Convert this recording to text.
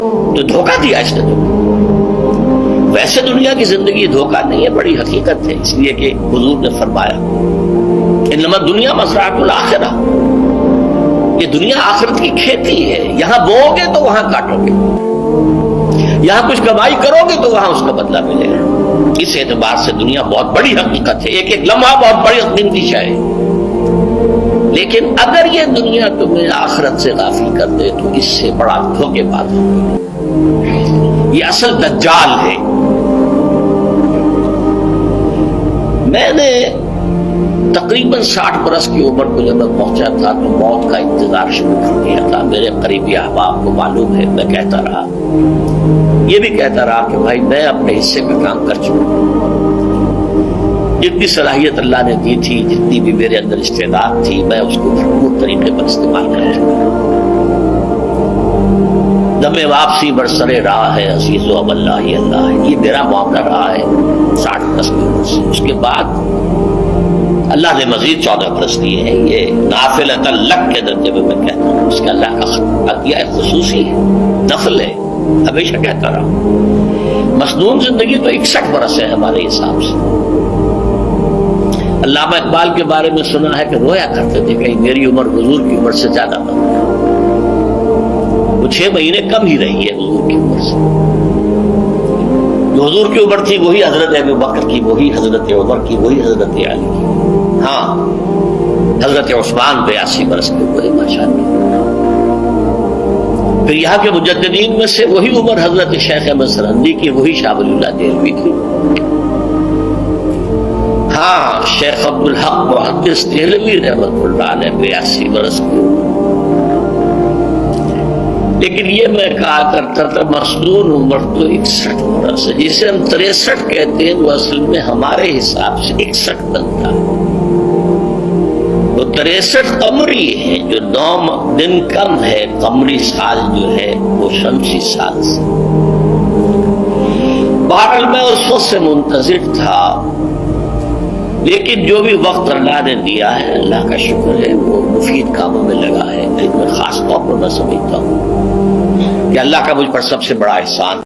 تو دھوکہ دیا اس نے تمہیں۔ ویسے دنیا کی زندگی دھوکہ نہیں ہے، بڑی حقیقت ہے، اس لیے کہ حضور نے فرمایا انما دنیا مزرعۃ الآخرہ، یہ دنیا آخرت کی کھیتی ہے، یہاں بو گے تو وہاں کاٹو گے، یہاں کچھ کمائی کرو گے تو وہاں اس کا بدلہ ملے گا۔ اس اعتبار سے دنیا بہت بڑی حقیقت ہے، ایک ایک لمحہ بہت بڑی قیمتی شے ہے، لیکن اگر یہ دنیا تمہیں آخرت سے غافل کر دے تو اس سے بڑا دھوکے باز ہوگا۔ یہ اصل دجال ہے۔ میں نے تقریباً 60 برس کی عمر کو جب میں پہنچا تھا تو موت کا انتظار شروع کر دیا تھا۔ میرے قریبی احباب کو معلوم ہے، میں کہتا رہا، یہ بھی کہتا رہا کہ بھائی میں اپنے حصے کا کام کر چکا ہوں، جتنی صلاحیت اللہ نے دی تھی، جتنی بھی میرے اندر استعداد تھی، میں اس کو بھرپور طریقے پر استعمال کر چکا ہوں۔ دم واپسی برسرے راہ ہے عزیز و اب اللہ ہی اللہ ہے، یہ میرا معاملہ رہا ہے 60 برس کی عمر سے۔ اس کے بعد اللہ نے مزید 14 برس دیے ہیں، یہ نافلۃ لک کے درجے میں کہتا ہوں، اس کا اللہ کا عطیہ خصوصی ہے، نفل ہے، ہمیشہ کہتا رہا ہوں۔ مصنون زندگی تو 61 برس ہے ہمارے حساب سے۔ علامہ اقبال کے بارے میں سنا ہے کہ رویا کرتے تھے کہ میری عمر حضور کی عمر سے زیادہ بن گئی، وہ 6 مہینے کم ہی رہی ہے حضور کی عمر سے۔ جو حضور کی عمر تھی وہی حضرت ابو بکر کی، وہی حضرت عمر کی، وہی حضرت علی کی، ہاں حضرت عثمان 82 برس کے ہوئے ماشاءاللہ۔ پھر یہاں کے مجددین میں سے وہی عمر حضرت شیخ احمد سرہندی کی، وہی شاہ ولی اللہ دہلوی کی، ہاں شیخ عبدالحق محدث دہلوی رحمۃ اللہ علیہ 82 برس کی عمر۔ لیکن یہ میں کہا کرتا تھا مصنون عمر تو 61 برس ہے، جسے ہم 63 کہتے ہیں، وہ اصل میں ہمارے حساب سے 61 بنتا ہے۔ وہ 63 قمری ہے، جو 9 دن کم ہے، قمری سال جو ہے وہ شمسی سال سے۔ بہرحال میں اس وقت سے منتظر تھا، لیکن جو بھی وقت اللہ نے دیا ہے اللہ کا شکر ہے، وہ مفید کاموں میں لگا ہے۔ لیکن خاص طور پر میں سمجھتا ہوں کہ اللہ کا مجھ پر سب سے بڑا احسان